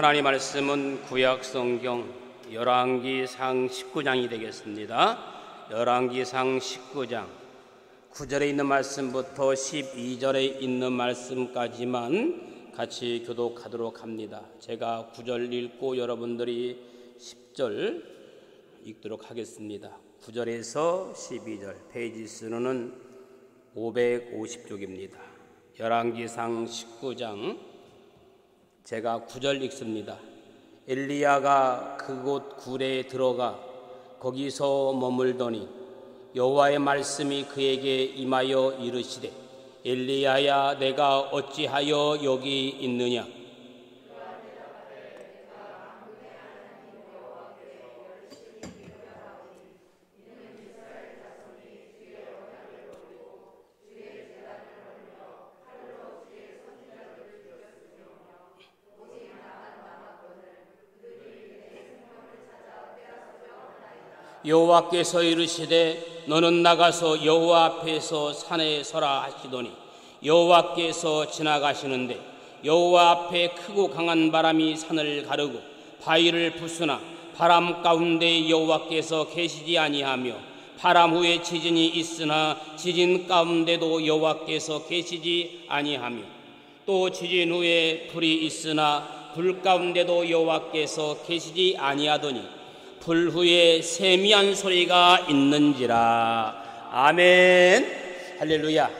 하나님 말씀은 구약 성경 열왕기상 19장이 되겠습니다. 열왕기상 19장 9절에 있는 말씀부터 12절에 있는 말씀까지만 같이 교독하도록 합니다. 제가 9절 읽고 여러분들이 10절 읽도록 하겠습니다. 9절에서 12절, 페이지 수는 550쪽입니다. 열왕기상 19장 제가 9절 읽습니다. 엘리야가 그곳 굴에 들어가 거기서 머물더니 여호와의 말씀이 그에게 임하여 이르시되 엘리야야 내가 어찌하여 여기 있느냐. 여호와께서 이르시되 너는 나가서 여호와 앞에서 산에 서라 하시더니 여호와께서 지나가시는데 여호와 앞에 크고 강한 바람이 산을 가르고 바위를 부수나 바람 가운데 여호와께서 계시지 아니하며 바람 후에 지진이 있으나 지진 가운데도 여호와께서 계시지 아니하며 또 지진 후에 불이 있으나 불 가운데도 여호와께서 계시지 아니하더니 불 후에 세미한 소리가 있는지라. 아멘. 할렐루야.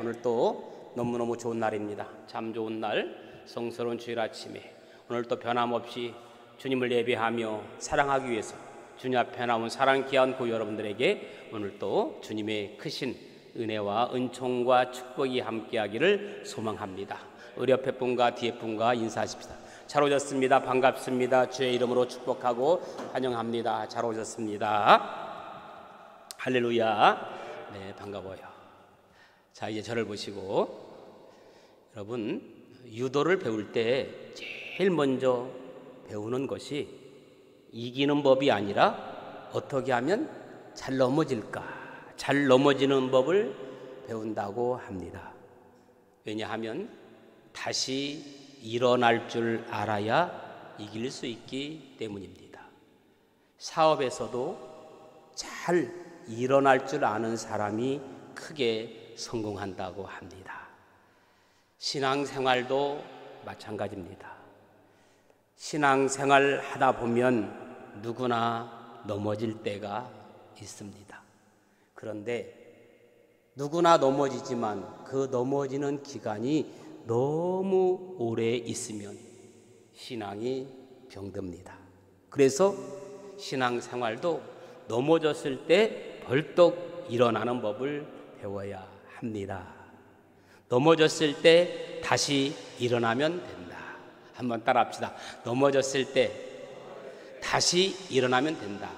오늘 또 너무너무 좋은 날입니다. 참 좋은 날, 성스러운 주일 아침에 오늘 또 변함없이 주님을 예배하며 사랑하기 위해서 주님 앞에 나온 사랑 귀한 여러분들에게 오늘 또 주님의 크신 은혜와 은총과 축복이 함께하기를 소망합니다. 우리 옆에 분과 뒤에 분과 인사하십시다. 잘 오셨습니다. 반갑습니다. 주의 이름으로 축복하고 환영합니다. 잘 오셨습니다. 할렐루야. 네, 반가워요. 자, 이제 저를 보시고 여러분, 유도를 배울 때 제일 먼저 배우는 것이 이기는 법이 아니라 어떻게 하면 잘 넘어질까, 잘 넘어지는 법을 배운다고 합니다. 왜냐하면 다시 일어날 줄 알아야 이길 수 있기 때문입니다. 사업에서도 잘 일어날 줄 아는 사람이 크게 성공한다고 합니다. 신앙생활도 마찬가지입니다. 신앙생활 하다 보면 누구나 넘어질 때가 있습니다. 그런데 누구나 넘어지지만 그 넘어지는 기간이 너무 오래 있으면 신앙이 병듭니다. 그래서 신앙생활도 넘어졌을 때 벌떡 일어나는 법을 배워야 합니다. 넘어졌을 때 다시 일어나면 된다. 한번 따라합시다. 넘어졌을 때 다시 일어나면 된다.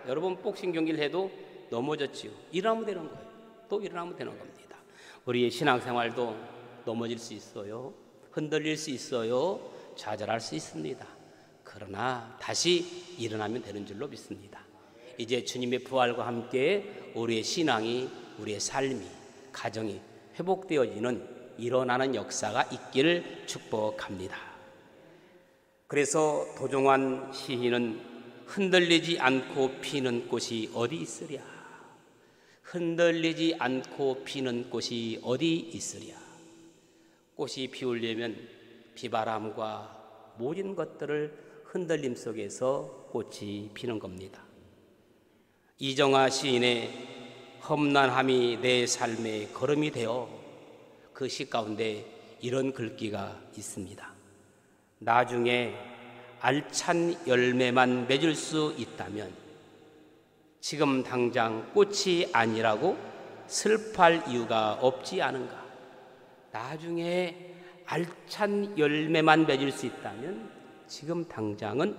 여러분 복싱 경기를 해도 넘어졌지요. 일어나면 되는 거예요. 또 일어나면 되는 겁니다. 우리의 신앙생활도 넘어질 수 있어요. 흔들릴 수 있어요. 좌절할 수 있습니다. 그러나 다시 일어나면 되는 줄로 믿습니다. 이제 주님의 부활과 함께 우리의 신앙이, 우리의 삶이, 가정이 회복되어지는 일어나는 역사가 있기를 축복합니다. 그래서 도종환 시인은 흔들리지 않고 피는 꽃이 어디 있으랴. 흔들리지 않고 피는 꽃이 어디 있으랴. 꽃이 피우려면 비바람과 모든 것들을 흔들림 속에서 꽃이 피는 겁니다. 이정아 시인의 험난함이 내 삶의 걸음이 되어 그 시 가운데 이런 글귀가 있습니다. 나중에 알찬 열매만 맺을 수 있다면 지금 당장 꽃이 아니라고 슬퍼할 이유가 없지 않은가. 나중에 알찬 열매만 맺을 수 있다면 지금 당장은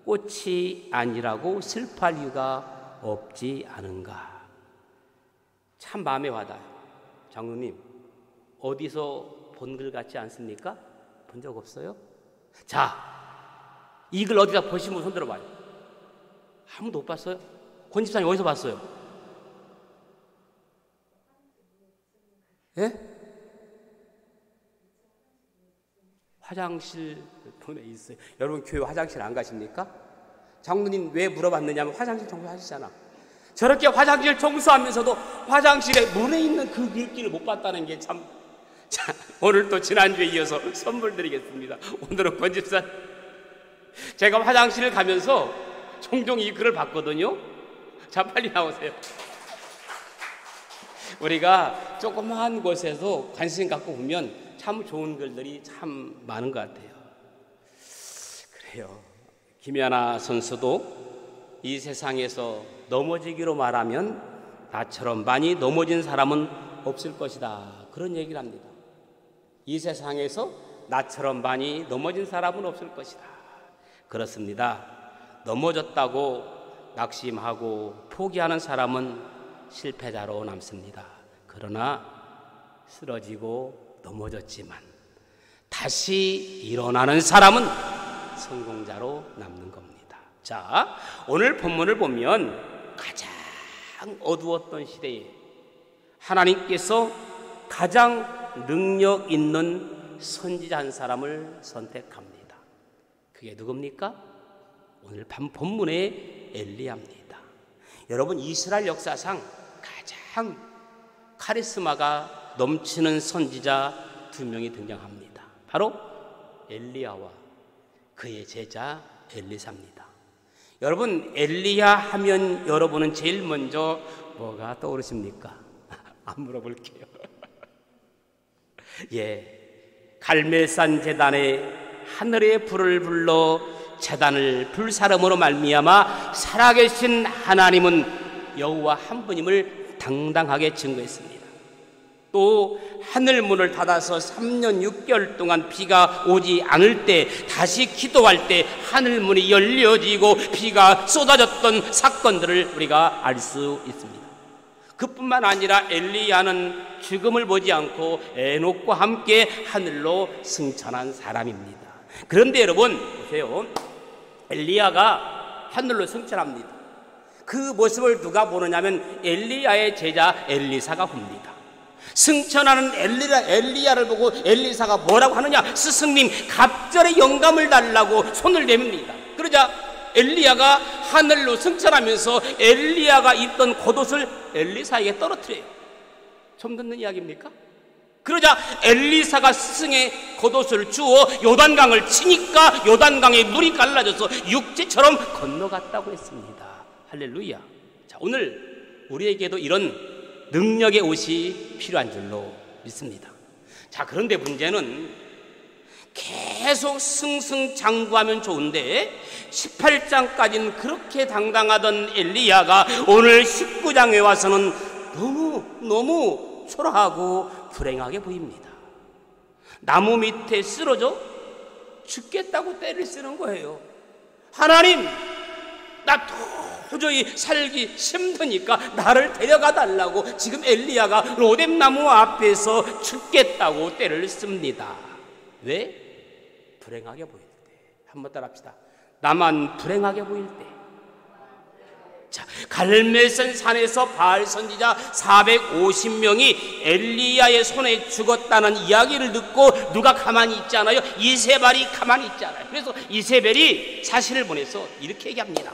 꽃이 아니라고 슬퍼할 이유가 없지 않은가. 참 마음에 와닿아요. 장로님, 어디서 본 글 같지 않습니까? 본 적 없어요? 자, 이 글 어디다 보신 분 손 들어봐요. 아무도 못 봤어요? 권 집사님 어디서 봤어요? 예? 화장실 보내 있어요. 여러분 교회 화장실 안 가십니까? 장로님 왜 물어봤느냐면 화장실 청소하시잖아. 저렇게 화장실 청소하면서도 화장실에 문에 있는 그 글귀를 못 봤다는 게 참. 자, 오늘 또 지난주에 이어서 선물 드리겠습니다. 오늘은 권집사, 제가 화장실을 가면서 종종 이 글을 봤거든요. 자, 빨리 나오세요. 우리가 조그마한 곳에서 관심 갖고 보면 참 좋은 글들이 참 많은 것 같아요. 그래요. 김연아 선수도 이 세상에서 넘어지기로 말하면 나처럼 많이 넘어진 사람은 없을 것이다, 그런 얘기를 합니다. 이 세상에서 나처럼 많이 넘어진 사람은 없을 것이다. 그렇습니다. 넘어졌다고 낙심하고 포기하는 사람은 실패자로 남습니다. 그러나 쓰러지고 넘어졌지만 다시 일어나는 사람은 성공자로 남는 겁니다. 자, 오늘 본문을 보면 가장 어두웠던 시대에 하나님께서 가장 능력 있는 선지자 한 사람을 선택합니다. 그게 누굽니까? 오늘 본문의 엘리야입니다. 여러분, 이스라엘 역사상 가장 카리스마가 넘치는 선지자 두 명이 등장합니다. 바로 엘리야와 그의 제자 엘리사입니다. 여러분, 엘리야 하면 여러분은 제일 먼저 뭐가 떠오르십니까? 안 물어볼게요. 예, 갈멜산 제단에 하늘의 불을 불러 제단을 불사름으로 말미암아 살아계신 하나님은 여호와 한 분임을 당당하게 증거했습니다. 또 하늘 문을 닫아서 3년 6개월 동안 비가 오지 않을 때 다시 기도할 때 하늘 문이 열려지고 비가 쏟아졌던 사건들을 우리가 알 수 있습니다. 그뿐만 아니라 엘리야는 죽음을 보지 않고 에녹과 함께 하늘로 승천한 사람입니다. 그런데 여러분 보세요. 엘리야가 하늘로 승천합니다. 그 모습을 누가 보느냐면 엘리야의 제자 엘리사가 봅니다. 승천하는 엘리야를 보고 엘리사가 뭐라고 하느냐? 스승님, 갑절의 영감을 달라고 손을 내밉니다. 그러자 엘리야가 하늘로 승천하면서 엘리야가 입던 겉옷을 엘리사에게 떨어뜨려요. 처음 듣는 이야기입니까? 그러자 엘리사가 스승의 겉옷을 주워 요단강을 치니까 요단강에 물이 갈라져서 육지처럼 건너갔다고 했습니다. 할렐루야. 자, 오늘 우리에게도 이런 능력의 옷이 필요한 줄로 믿습니다. 자, 그런데 문제는 계속 승승장구하면 좋은데 18장까지는 그렇게 당당하던 엘리야가 오늘 19장에 와서는 너무 초라하고 불행하게 보입니다. 나무 밑에 쓰러져 죽겠다고 떼를 쓰는 거예요. 하나님, 나 도저히 살기 힘드니까 나를 데려가 달라고 지금 엘리야가 로뎀나무 앞에서 죽겠다고 떼를 씁니다. 왜? 불행하게 보일 때. 한번 따라합시다. 나만 불행하게 보일 때. 자, 갈멜산 산에서 바알 선지자 450명이 엘리야의 손에 죽었다는 이야기를 듣고 누가 가만히 있지 않아요? 이세벨이 가만히 있지 않아요. 그래서 이세벨이 사신을 보내서 이렇게 얘기합니다.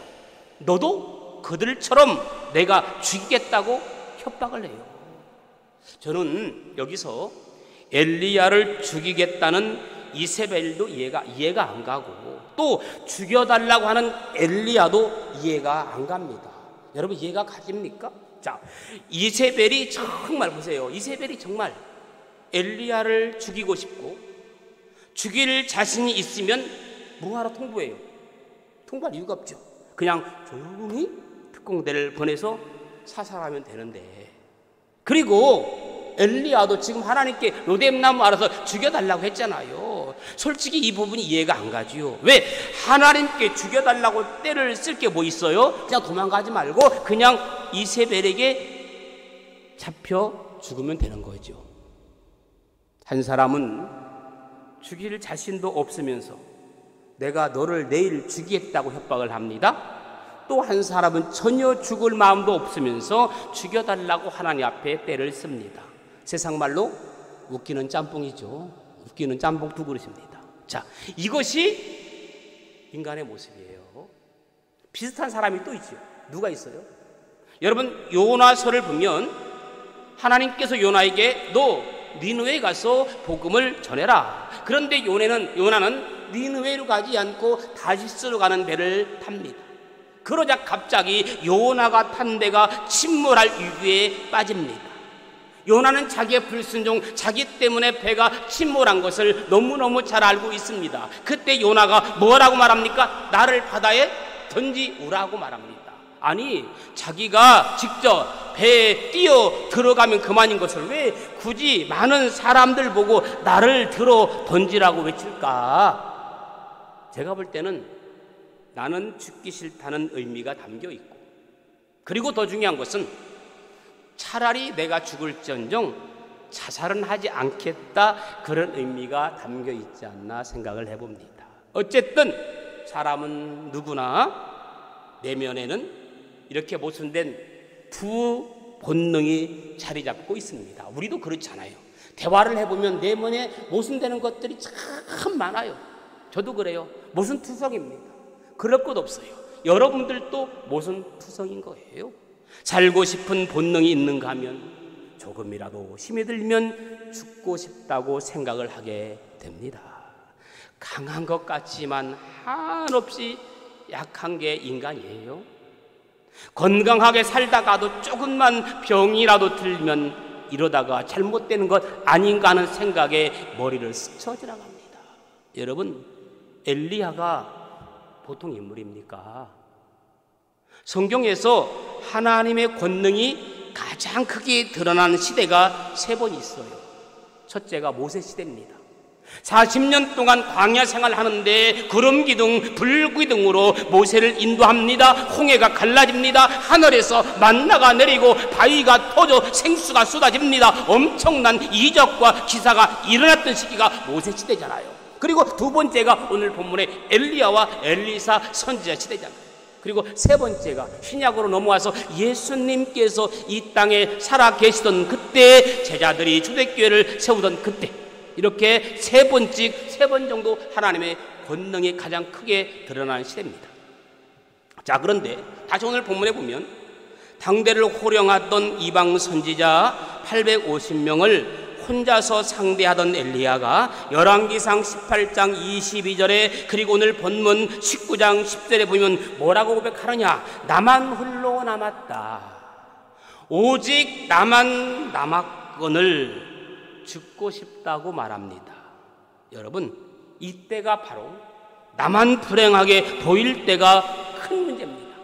너도 그들처럼 내가 죽이겠다고 협박을 해요. 저는 여기서 엘리야를 죽이겠다는 이세벨도 이해가 안 가고 또 죽여달라고 하는 엘리야도 이해가 안 갑니다. 여러분, 이해가 가십니까? 자, 이세벨이 정말 보세요. 이세벨이 정말 엘리야를 죽이고 싶고 죽일 자신이 있으면 뭐하러 통보해요? 통보할 이유가 없죠. 그냥 조용히 특공대를 보내서 사살하면 되는데, 그리고 엘리야도 지금 하나님께 로뎀나무 알아서 죽여달라고 했잖아요. 솔직히 이 부분이 이해가 안 가지요. 왜? 하나님께 죽여달라고 때를 쓸 게 뭐 있어요? 그냥 도망가지 말고 그냥 이세벨에게 잡혀 죽으면 되는 거죠. 한 사람은 죽일 자신도 없으면서 내가 너를 내일 죽이겠다고 협박을 합니다. 또 한 사람은 전혀 죽을 마음도 없으면서 죽여달라고 하나님 앞에 때를 씁니다. 세상 말로 웃기는 짬뽕이죠. 웃기는 짬뽕 두 그릇입니다. 자, 이것이 인간의 모습이에요. 비슷한 사람이 또 있죠. 누가 있어요? 여러분, 요나서를 보면 하나님께서 요나에게 너 니느웨에 가서 복음을 전해라. 그런데 요나는 니느웨로 가지 않고 다시스로 가는 배를 탑니다. 그러자 갑자기 요나가 탄 배가 침몰할 위기에 빠집니다. 요나는 자기의 불순종, 자기 때문에 배가 침몰한 것을 너무너무 잘 알고 있습니다. 그때 요나가 뭐라고 말합니까? 나를 바다에 던지우라고 말합니다. 아니, 자기가 직접 배에 뛰어 들어가면 그만인 것을 왜 굳이 많은 사람들 보고 나를 들어 던지라고 외칠까? 제가 볼 때는 나는 죽기 싫다는 의미가 담겨 있고, 그리고 더 중요한 것은 차라리 내가 죽을지언정 자살은 하지 않겠다, 그런 의미가 담겨 있지 않나 생각을 해봅니다. 어쨌든 사람은 누구나 내면에는 이렇게 모순된 두 본능이 자리 잡고 있습니다. 우리도 그렇잖아요. 대화를 해보면 내면에 모순되는 것들이 참 많아요. 저도 그래요. 모순투성입니다. 그럴 것 없어요. 여러분들도 모순투성인 거예요. 살고 싶은 본능이 있는가 하면 조금이라도 힘이 들면 죽고 싶다고 생각을 하게 됩니다. 강한 것 같지만 한없이 약한 게 인간이에요. 건강하게 살다가도 조금만 병이라도 들면 이러다가 잘못되는 것 아닌가 하는 생각에 머리를 스쳐 지나갑니다. 여러분, 엘리야가 보통 인물입니까? 성경에서 하나님의 권능이 가장 크게 드러나는 시대가 세 번 있어요. 첫째가 모세 시대입니다. 40년 동안 광야 생활하는데 구름 기둥, 불 기둥으로 모세를 인도합니다. 홍해가 갈라집니다. 하늘에서 만나가 내리고 바위가 터져 생수가 쏟아집니다. 엄청난 이적과 기사가 일어났던 시기가 모세 시대잖아요. 그리고 두 번째가 오늘 본문의 엘리야와 엘리사 선지자 시대잖아요. 그리고 세 번째가 신약으로 넘어와서 예수님께서 이 땅에 살아 계시던 그때, 제자들이 초대교회를 세우던 그때, 이렇게 세 번 정도 하나님의 권능이 가장 크게 드러나는 시대입니다. 자, 그런데 다시 오늘 본문에 보면 당대를 호령하던 이방 선지자 850명을 혼자서 상대하던 엘리야가 열왕기상 18장 22절에, 그리고 오늘 본문 19장 10절에 보면 뭐라고 고백하느냐? 나만 홀로 남았다. 오직 나만 남았거늘 죽고 싶다고 말합니다. 여러분, 이때가 바로 나만 불행하게 보일 때가 큰 문제입니다.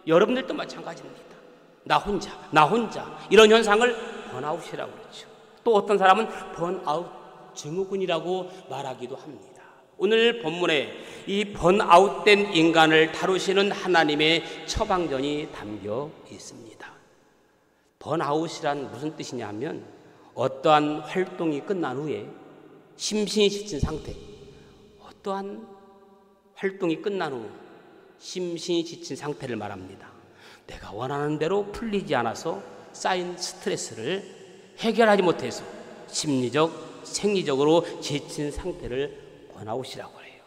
여러분들도 마찬가지입니다. 나 혼자 이런 현상을 번아웃이라고 그러죠. 또 어떤 사람은 번아웃 증후군이라고 말하기도 합니다. 오늘 본문에 이 번아웃된 인간을 다루시는 하나님의 처방전이 담겨 있습니다. 번아웃이란 무슨 뜻이냐면 어떠한 활동이 끝난 후에 심신이 지친 상태, 어떠한 활동이 끝난 후 심신이 지친 상태를 말합니다. 내가 원하는 대로 풀리지 않아서 쌓인 스트레스를 해결하지 못해서 심리적, 생리적으로 지친 상태를 번아웃이라고 해요.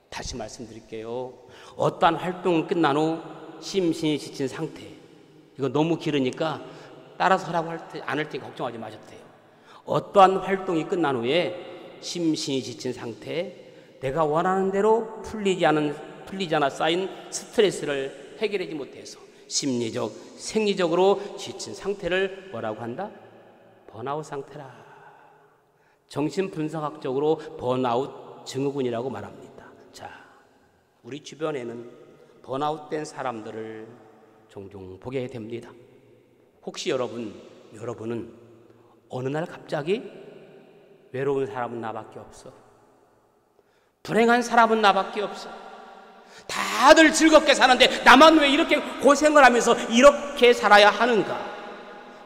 다시 말씀드릴게요. 어떠한 활동이 끝난 후 심신이 지친 상태, 이거 너무 길으니까 따라서 하라고 안 할 테니까 걱정하지 마셔도 돼요. 어떠한 활동이 끝난 후에 심신이 지친 상태, 내가 원하는 대로 풀리지 않아 쌓인 스트레스를 해결하지 못해서 심리적, 생리적으로 지친 상태를 뭐라고 한다? 번아웃 상태라. 정신분석학적으로 번아웃 증후군이라고 말합니다. 자, 우리 주변에는 번아웃된 사람들을 종종 보게 됩니다. 혹시 여러분은 어느 날 갑자기 외로운 사람은 나밖에 없어, 불행한 사람은 나밖에 없어, 다들 즐겁게 사는데 나만 왜 이렇게 고생을 하면서 이렇게 살아야 하는가?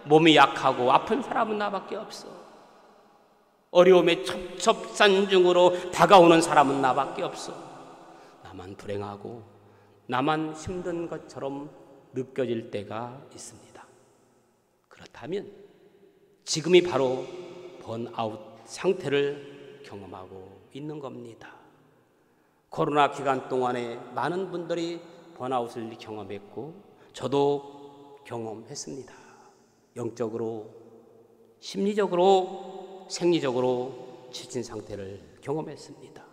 몸이 약하고 아픈 사람은 나밖에 없어, 어려움에 첩첩산중으로 다가오는 사람은 나밖에 없어, 나만 불행하고 나만 힘든 것처럼 느껴질 때가 있습니다. 그렇다면 지금이 바로 번아웃 상태를 경험하고 있는 겁니다. 코로나 기간 동안에 많은 분들이 번아웃을 경험했고 저도 경험했습니다. 영적으로, 심리적으로, 생리적으로 지친 상태를 경험했습니다.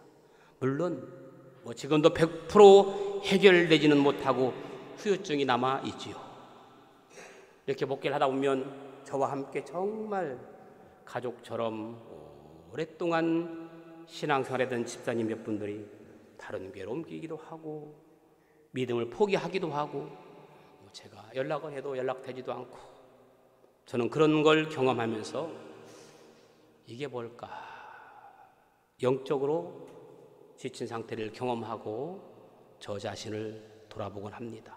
물론 지금도 100% 해결되지는 못하고 후유증이 남아있지요. 이렇게 목회를 하다 보면 저와 함께 정말 가족처럼 오랫동안 신앙생활하던 집사님 몇 분들이 다른 교회로 옮기기도 하고 믿음을 포기하기도 하고 제가 연락을 해도 연락되지도 않고 저는 그런 걸 경험하면서 이게 뭘까? 영적으로 지친 상태를 경험하고 저 자신을 돌아보곤 합니다.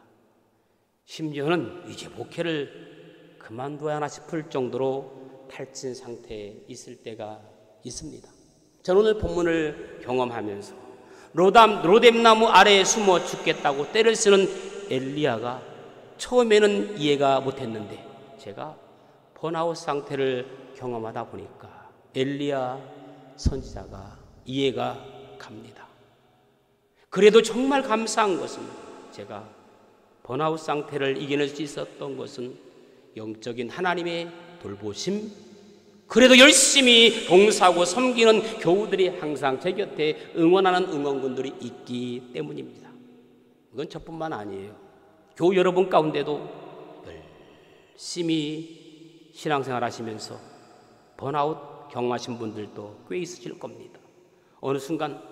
심지어는 이제 목회를 그만둬야 하나 싶을 정도로 탈진 상태에 있을 때가 있습니다. 저는 오늘 본문을 경험하면서 로뎀나무 아래에 숨어 죽겠다고 떼를 쓰는 엘리야가 처음에는 이해가 못했는데 제가 번아웃 상태를 경험하다 보니까 엘리야 선지자가 이해가 갑니다. 그래도 정말 감사한 것은 제가 번아웃 상태를 이겨낼 수 있었던 것은 영적인 하나님의 돌보심, 그래도 열심히 봉사하고 섬기는 교우들이 항상 제 곁에 응원하는 응원군들이 있기 때문입니다. 이건 저뿐만 아니에요. 교우 여러분 가운데도 열심히 신앙생활 하시면서 번아웃 경험하신 분들도 꽤 있으실 겁니다. 어느 순간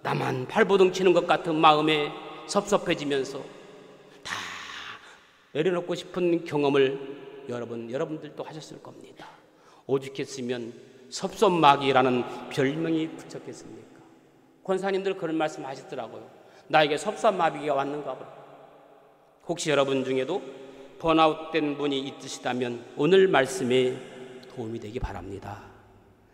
나만 발버둥 치는 것 같은 마음에 섭섭해지면서 다 내려놓고 싶은 경험을 여러분들도 하셨을 겁니다. 오죽했으면 섭섭마귀라는 별명이 붙였겠습니까? 권사님들 그런 말씀 하시더라고요. 나에게 섭섭마귀가 왔는가 보다. 혹시 여러분 중에도 번아웃된 분이 있으시다면 오늘 말씀에 도움이 되기 바랍니다.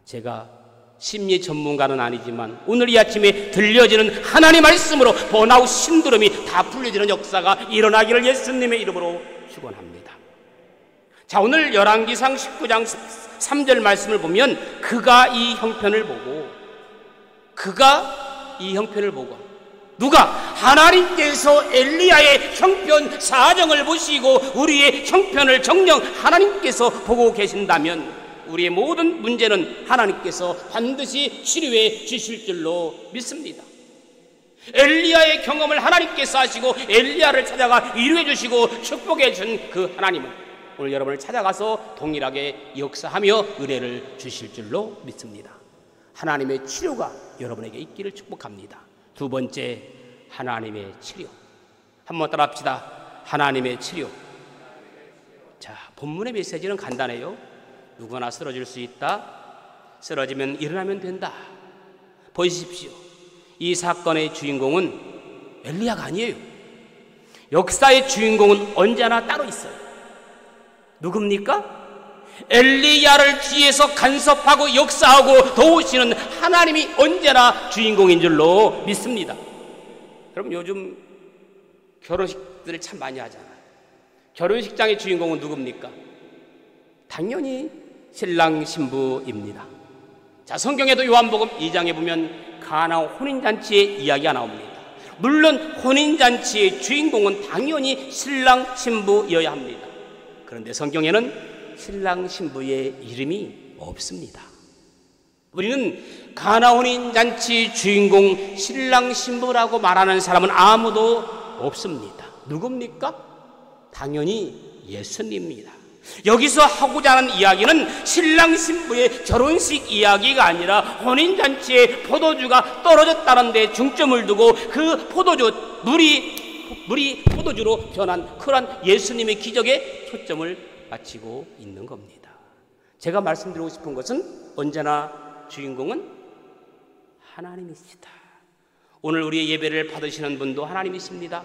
제가 심리 전문가는 아니지만 오늘 이 아침에 들려지는 하나님 말씀으로 번아웃 신드롬이 다 풀려지는 역사가 일어나기를 예수님의 이름으로 축원합니다. 자, 오늘 열왕기상 19장 3절 말씀을 보면 그가 이 형편을 보고 누가? 하나님께서 엘리야의 형편 사정을 보시고 우리의 형편을 정녕 하나님께서 보고 계신다면 우리의 모든 문제는 하나님께서 반드시 치료해 주실 줄로 믿습니다. 엘리야의 경험을 하나님께서 하시고 엘리야를 찾아가 위로해 주시고 축복해 준 그 하나님은 오늘 여러분을 찾아가서 동일하게 역사하며 은혜를 주실 줄로 믿습니다. 하나님의 치료가 여러분에게 있기를 축복합니다. 두 번째, 하나님의 치료. 한번 따라 합시다. 하나님의 치료. 자, 본문의 메시지는 간단해요. 누구나 쓰러질 수 있다. 쓰러지면 일어나면 된다. 보십시오. 이 사건의 주인공은 엘리야가 아니에요. 역사의 주인공은 언제나 따로 있어요. 누굽니까? 엘리야를 뒤에서 간섭하고 역사하고 도우시는 하나님이 언제나 주인공인 줄로 믿습니다. 여러분, 요즘 결혼식들을 참 많이 하잖아요. 결혼식장의 주인공은 누굽니까? 당연히 신랑 신부입니다. 자, 성경에도 요한복음 2장에 보면 가나 혼인잔치의 이야기가 나옵니다. 물론 혼인잔치의 주인공은 당연히 신랑 신부여야 합니다. 그런데 성경에는 신랑 신부의 이름이 없습니다. 우리는 가나 혼인잔치 주인공 신랑 신부라고 말하는 사람은 아무도 없습니다. 누굽니까? 당연히 예수님입니다. 여기서 하고자 하는 이야기는 신랑 신부의 결혼식 이야기가 아니라 혼인잔치에 포도주가 떨어졌다는 데 중점을 두고 그 포도주 물이 포도주로 변한 그러한 예수님의 기적에 초점을 맞추고 있는 겁니다. 제가 말씀드리고 싶은 것은 언제나 주인공은 하나님이시다. 오늘 우리의 예배를 받으시는 분도 하나님이십니다.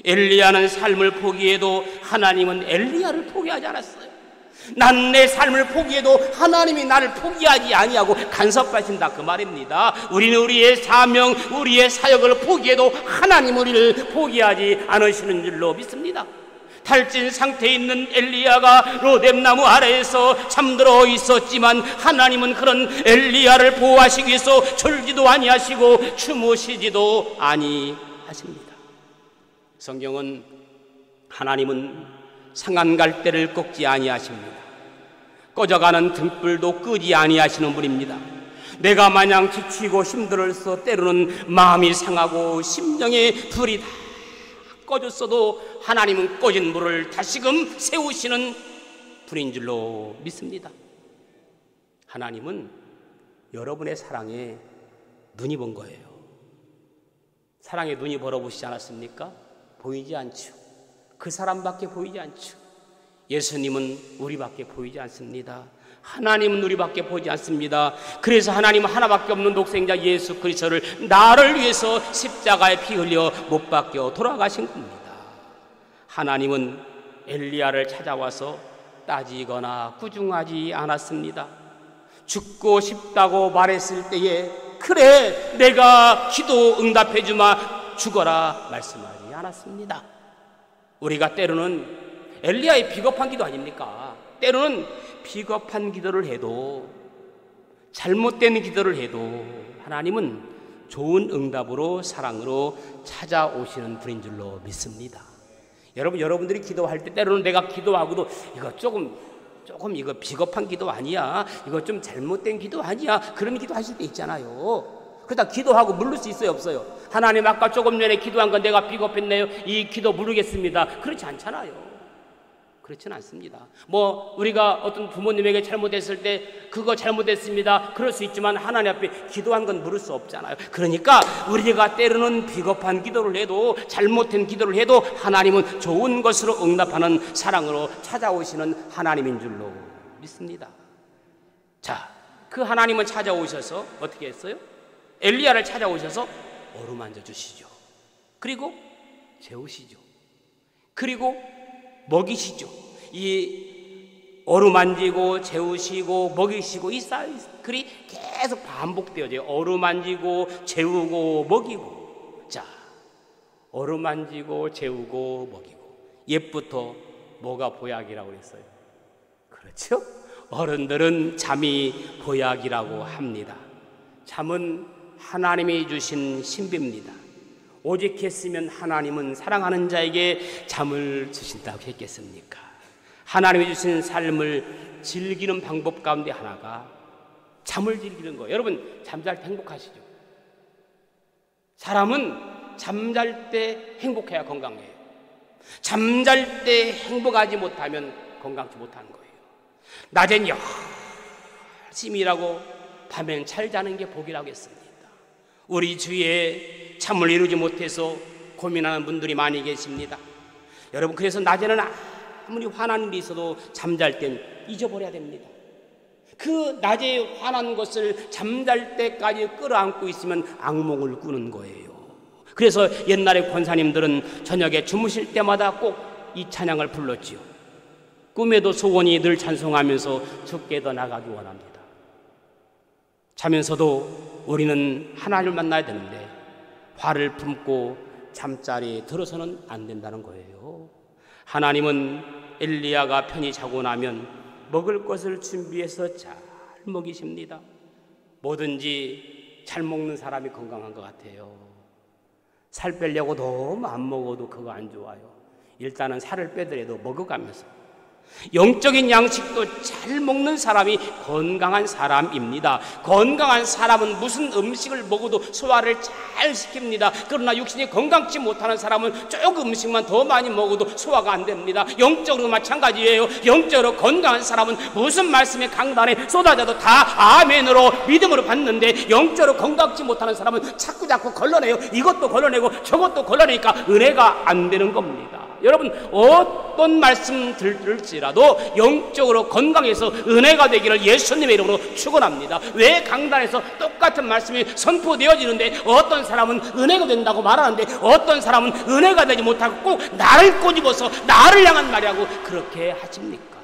엘리야는 삶을 포기해도 하나님은 엘리야를 포기하지 않았어요. 난 내 삶을 포기해도 하나님이 나를 포기하지 아니하고 간섭하신다, 그 말입니다. 우리는 우리의 사명, 우리의 사역을 포기해도 하나님 우리를 포기하지 않으시는 줄로 믿습니다. 탈진 상태에 있는 엘리야가 로뎀나무 아래에서 잠들어 있었지만 하나님은 그런 엘리야를 보호하시기 위해서 졸지도 아니하시고 주무시지도 아니하십니다. 성경은 하나님은 상한 갈대를 꺾지 아니하십니다. 꺼져가는 등불도 끄지 아니하시는 분입니다. 내가 마냥 지치고 힘들어서 때로는 마음이 상하고 심령에 불이 다 꺼졌어도 하나님은 꺼진 불을 다시금 세우시는 분인 줄로 믿습니다. 하나님은 여러분의 사랑에 눈이 본 거예요. 사랑에 눈이 벌어보시지 않았습니까? 보이지 않죠. 그 사람밖에 보이지 않죠. 예수님은 우리밖에 보이지 않습니다. 하나님은 우리밖에 보이지 않습니다. 그래서 하나님은 하나밖에 없는 독생자 예수 그리스도를 나를 위해서 십자가에 피 흘려 못 박혀 돌아가신 겁니다. 하나님은 엘리야를 찾아와서 따지거나 꾸중하지 않았습니다. 죽고 싶다고 말했을 때에 그래 내가 기도 응답해 주마 죽어라 말씀하지 않았습니다. 우리가 때로는 엘리야의 비겁한 기도 아닙니까? 때로는 비겁한 기도를 해도 잘못된 기도를 해도 하나님은 좋은 응답으로 사랑으로 찾아오시는 분인 줄로 믿습니다. 여러분들이 기도할 때 때로는 내가 기도하고도 이거 조금 이거 비겁한 기도 아니야, 이거 좀 잘못된 기도 아니야, 그런 기도 하실 때 있잖아요. 그러다 기도하고 물을 수 있어요, 없어요? 하나님 아까 조금 전에 기도한 건 내가 비겁했네요, 이 기도 물르겠습니다. 그렇지 않잖아요. 그렇지는 않습니다. 우리가 어떤 부모님에게 잘못했을 때 그거 잘못했습니다, 그럴 수 있지만 하나님 앞에 기도한 건 물을 수 없잖아요. 그러니까 우리가 때로는 비겁한 기도를 해도 잘못된 기도를 해도 하나님은 좋은 것으로 응답하는 사랑으로 찾아오시는 하나님인 줄로 믿습니다. 자, 그 하나님은 찾아오셔서 어떻게 했어요? 엘리야를 찾아오셔서 어루만져 주시죠. 그리고 재우시죠. 그리고 먹이시죠. 이 어루만지고 재우시고 먹이시고 이 사이클이 계속 반복되어져요. 어루만지고 재우고 먹이고. 자, 어루만지고 재우고 먹이고. 옛부터 뭐가 보약이라고 그랬어요? 그렇죠? 어른들은 잠이 보약이라고 합니다. 잠은 하나님이 주신 신비입니다. 오직 했으면 하나님은 사랑하는 자에게 잠을 주신다고 했겠습니까? 하나님이 주신 삶을 즐기는 방법 가운데 하나가 잠을 즐기는 거예요. 여러분 잠잘 때 행복하시죠? 사람은 잠잘 때 행복해야 건강해요. 잠잘 때 행복하지 못하면 건강치 못하는 거예요. 낮엔 열심히 일하고 밤엔 잘 자는 게 복이라고 했습니다. 우리 주위에 잠을 이루지 못해서 고민하는 분들이 많이 계십니다. 여러분 그래서 낮에는 아무리 화난 일이 있어도 잠잘 땐 잊어버려야 됩니다. 그 낮에 화난 것을 잠잘 때까지 끌어안고 있으면 악몽을 꾸는 거예요. 그래서 옛날에 권사님들은 저녁에 주무실 때마다 꼭 이 찬양을 불렀지요. 꿈에도 소원이 늘 찬송하면서 죽게 더 나가기 원합니다. 자면서도 우리는 하나님을 만나야 되는데 화를 품고 잠자리에 들어서는 안 된다는 거예요. 하나님은 엘리야가 편히 자고 나면 먹을 것을 준비해서 잘 먹이십니다. 뭐든지 잘 먹는 사람이 건강한 것 같아요. 살 빼려고 너무 안 먹어도 그거 안 좋아요. 일단은 살을 빼더라도 먹어가면서 영적인 양식도 잘 먹는 사람이 건강한 사람입니다. 건강한 사람은 무슨 음식을 먹어도 소화를 잘 시킵니다. 그러나 육신이 건강치 못하는 사람은 조금 음식만 더 많이 먹어도 소화가 안 됩니다. 영적으로 마찬가지예요. 영적으로 건강한 사람은 무슨 말씀이 강단에 쏟아져도 다 아멘으로 믿음으로 받는데 영적으로 건강치 못하는 사람은 자꾸 걸러내요. 이것도 걸러내고 저것도 걸러내니까 은혜가 안 되는 겁니다. 여러분 어떤 말씀 들을지라도 영적으로 건강해서 은혜가 되기를 예수님의 이름으로 축원합니다. 왜 강단에서 똑같은 말씀이 선포되어지는데 어떤 사람은 은혜가 된다고 말하는데 어떤 사람은 은혜가 되지 못하고 꼭 나를 꼬집어서 나를 향한 말이라고 그렇게 하십니까?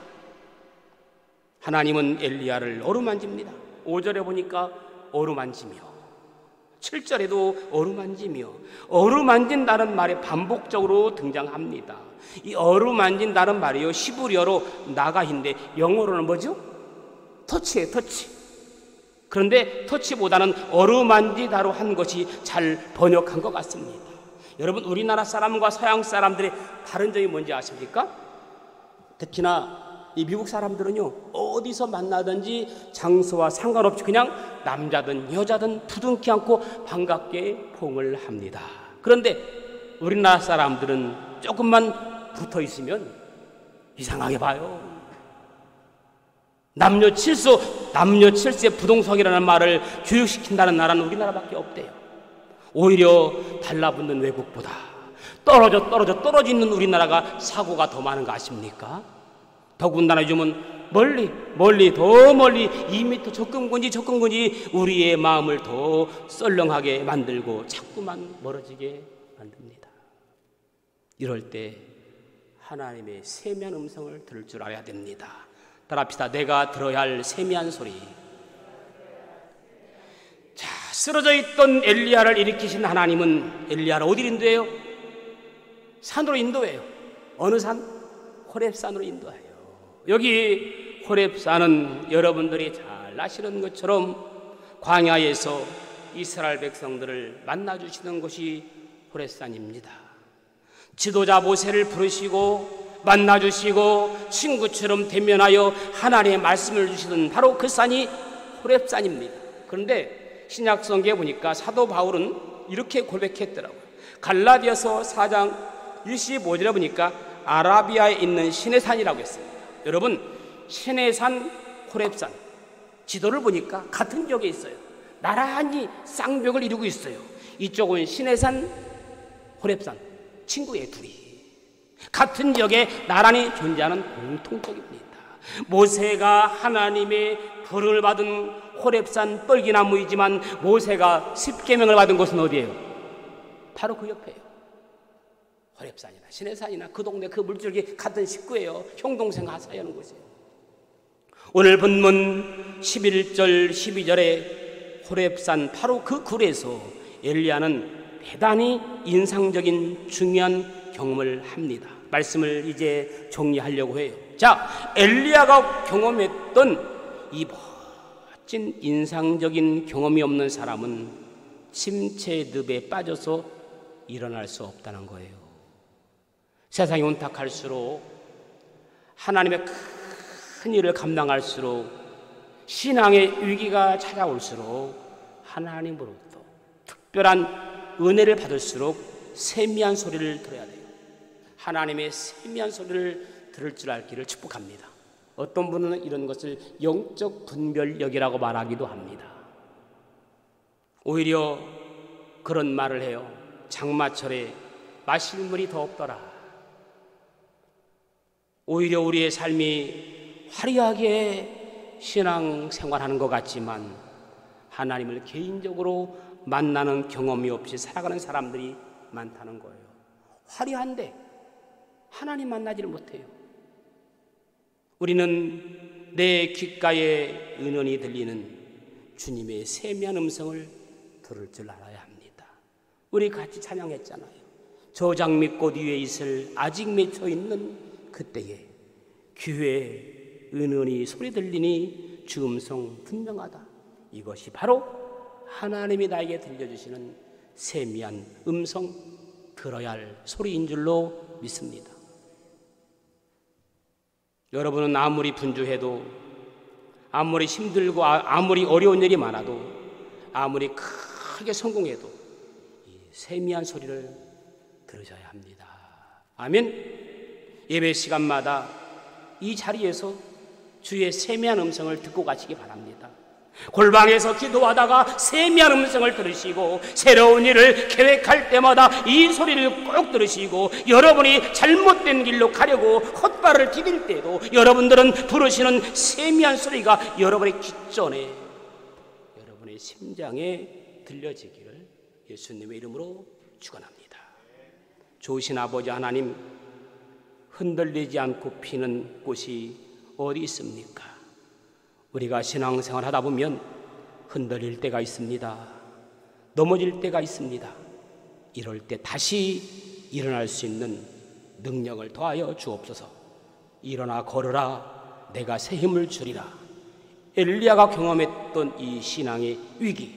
하나님은 엘리야를 어루만집니다. 5절에 보니까 어루만지며 7절에도 어루만지며, 어루만진다는 말이 반복적으로 등장합니다. 이 어루만진다는 말이요, 히브리어로 나가인데 영어로는 뭐죠? 터치예요, 터치. 그런데 터치보다는 어루만지다로 한 것이 잘 번역한 것 같습니다. 여러분, 우리나라 사람과 서양 사람들의 다른 점이 뭔지 아십니까? 특히나 이 미국 사람들은요, 어디서 만나든지 장소와 상관없이 그냥 남자든 여자든 부둥키 않고 반갑게 포옹을 합니다. 그런데 우리나라 사람들은 조금만 붙어 있으면 이상하게 봐요. 남녀 칠세 부동석이라는 말을 교육시킨다는 나라는 우리나라밖에 없대요. 오히려 달라붙는 외국보다 떨어지는 우리나라가 사고가 더 많은 거 아십니까? 더군다나 요즘은 멀리 2m 접근군지 우리의 마음을 더 썰렁하게 만들고 자꾸만 멀어지게 만듭니다. 이럴 때 하나님의 세미한 음성을 들을 줄 알아야 됩니다. 따라합시다. 내가 들어야 할 세미한 소리. 자, 쓰러져 있던 엘리야를 일으키신 하나님은 엘리야를 어디로 인도해요? 산으로 인도해요. 어느 산? 호렙산으로 인도해요. 여기 호렙산은 여러분들이 잘 아시는 것처럼 광야에서 이스라엘 백성들을 만나주시는 곳이 호렙산입니다. 지도자 모세를 부르시고 만나주시고 친구처럼 대면하여 하나님의 말씀을 주시던 바로 그 산이 호렙산입니다. 그런데 신약성경에 보니까 사도 바울은 이렇게 고백했더라고요. 갈라디아서 4장 25절에 보니까 아라비아에 있는 시내산이라고 했습니다. 여러분, 시내산, 호렙산 지도를 보니까 같은 지역에 있어요. 나란히 쌍벽을 이루고 있어요. 이쪽은 시내산, 호렙산, 친구의 둘이 같은 지역에 나란히 존재하는 공통적입니다. 모세가 하나님의 부름을 받은 호렙산 뻘기나무이지만 모세가 십계명을 받은 곳은 어디예요? 바로 그 옆에요. 호렙산이나 시내산이나 그 동네 그 물줄기 같은 식구예요. 형동생 사이하는 곳이에요. 오늘 본문 11절 12절에 호렙산 바로 그 굴에서 엘리야는 대단히 인상적인 중요한 경험을 합니다. 말씀을 이제 정리하려고 해요. 자, 엘리야가 경험했던 이 멋진 인상적인 경험이 없는 사람은 침체늪에 빠져서 일어날 수 없다는 거예요. 세상이 온탁할수록 하나님의 큰 일을 감당할수록 신앙의 위기가 찾아올수록 하나님으로부터 특별한 은혜를 받을수록 세미한 소리를 들어야 돼요. 하나님의 세미한 소리를 들을 줄 알기를 축복합니다. 어떤 분은 이런 것을 영적 분별력이라고 말하기도 합니다. 오히려 그런 말을 해요. 장마철에 마실 물이 더 없더라. 오히려 우리의 삶이 화려하게 신앙생활하는 것 같지만 하나님을 개인적으로 만나는 경험이 없이 살아가는 사람들이 많다는 거예요. 화려한데 하나님 만나지를 못해요. 우리는 내 귓가에 은은히 들리는 주님의 세미한 음성을 들을 줄 알아야 합니다. 우리 같이 찬양했잖아요. 저 장미꽃 위에 있을 아직 맺혀 있는 그때에 귀에 은은히 소리 들리니 주 음성 분명하다. 이것이 바로 하나님이 나에게 들려주시는 세미한 음성, 들어야 할 소리인 줄로 믿습니다. 여러분은 아무리 분주해도, 아무리 힘들고 아무리 어려운 일이 많아도, 아무리 크게 성공해도 이 세미한 소리를 들으셔야 합니다. 아멘. 예배 시간마다 이 자리에서 주의 세미한 음성을 듣고 가시기 바랍니다. 골방에서 기도하다가 세미한 음성을 들으시고 새로운 일을 계획할 때마다 이 소리를 꼭 들으시고 여러분이 잘못된 길로 가려고 헛발을 디딜 때도 여러분들은 부르시는 세미한 소리가 여러분의 귓전에, 여러분의 심장에 들려지기를 예수님의 이름으로 축원합니다. 좋으신 아버지 하나님, 흔들리지 않고 피는 꽃이 어디 있습니까? 우리가 신앙생활 하다 보면 흔들릴 때가 있습니다. 넘어질 때가 있습니다. 이럴 때 다시 일어날 수 있는 능력을 더하여 주옵소서. 일어나 걸으라, 내가 새 힘을 주리라. 엘리야가 경험했던 이 신앙의 위기,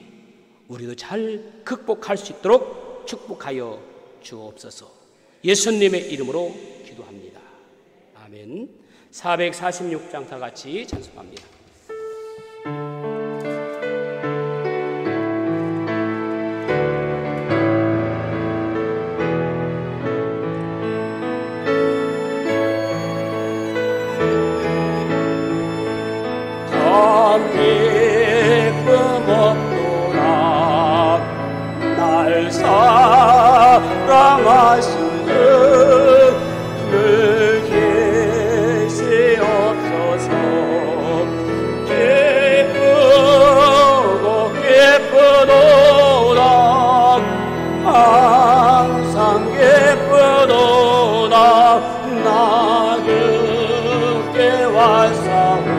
우리도 잘 극복할 수 있도록 축복하여 주옵소서. 예수님의 이름으로 기도합니다. 아멘. 446장 다 같이 찬송합니다. 사랑하시는 늘 계시옵소서. 기쁘고 기쁘도다, 항상 기쁘도다. 나 그께 왔사오니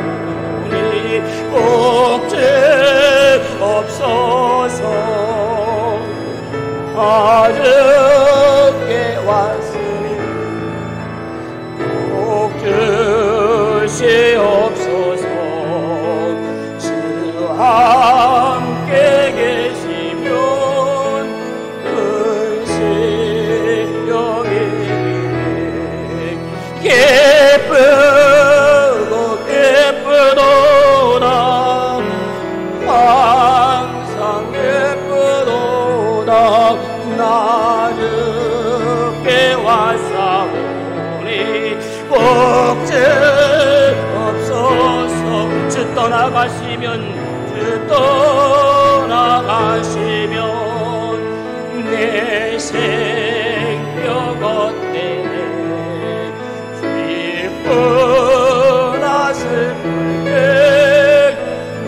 꼭지 없소서. 어저께 왔으니 꼭 주시옵소서. 주 함께 계시면 근심병이 기쁘고 기쁘도다, 항상 기쁘도다. 나 늦게 왔사오니 꼭지 없소서. 주 떠나가시면 내 생명 헛되네. 기쁘나 슬픈데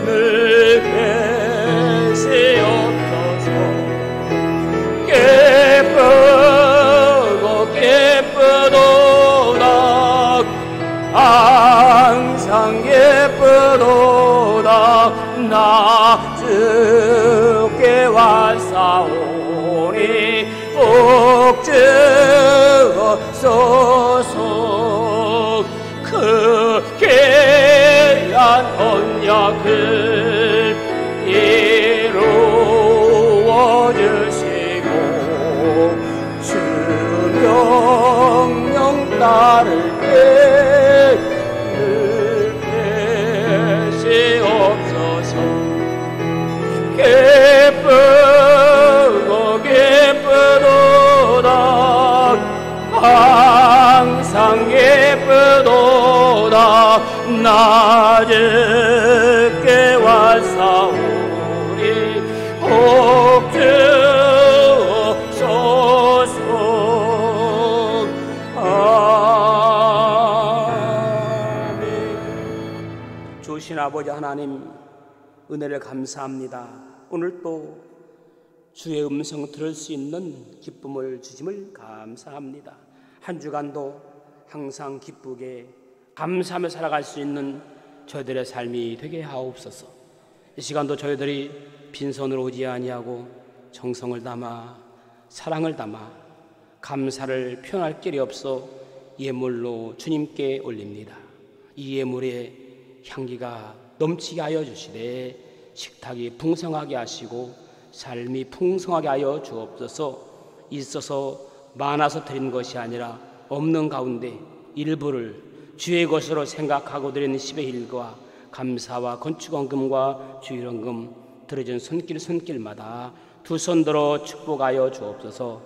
늘 계시옵소서. 기쁘고 기쁘도다, 항상 기쁘도다. 나 주께 왔사오니 꼭 주옵소서. 그 귀한 언약을 이루어주시고 주 명령 따를 때 늘 계시옵소서. 기쁘고 기쁘도다, 항상 기쁘도다. 나 늦게 왔사오니 꼭 주옵소서. 아멘. 주신 아버지 하나님, 은혜를 감사합니다. 오늘 또 주의 음성 들을 수 있는 기쁨을 주심을 감사합니다. 한 주간도 항상 기쁘게 감사하며 살아갈 수 있는 저희들의 삶이 되게 하옵소서. 이 시간도 저희들이 빈손으로 오지 아니하고 정성을 담아 사랑을 담아 감사를 표현할 길이 없어 예물로 주님께 올립니다. 이 예물의 향기가 넘치게 하여 주시되 식탁이 풍성하게 하시고 삶이 풍성하게 하여 주옵소서. 있어서 많아서 드린 것이 아니라 없는 가운데 일부를 주의 것으로 생각하고 드리는 10의 1과 감사와 건축원금과 주일원금 들어준 손길마다 두 손 들어 축복하여 주옵소서.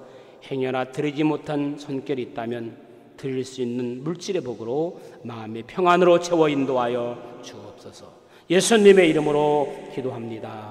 행여나 드리지 못한 손길이 있다면 드릴 수 있는 물질의 복으로 마음의 평안으로 채워 인도하여 주옵소서. 예수님의 이름으로 기도합니다.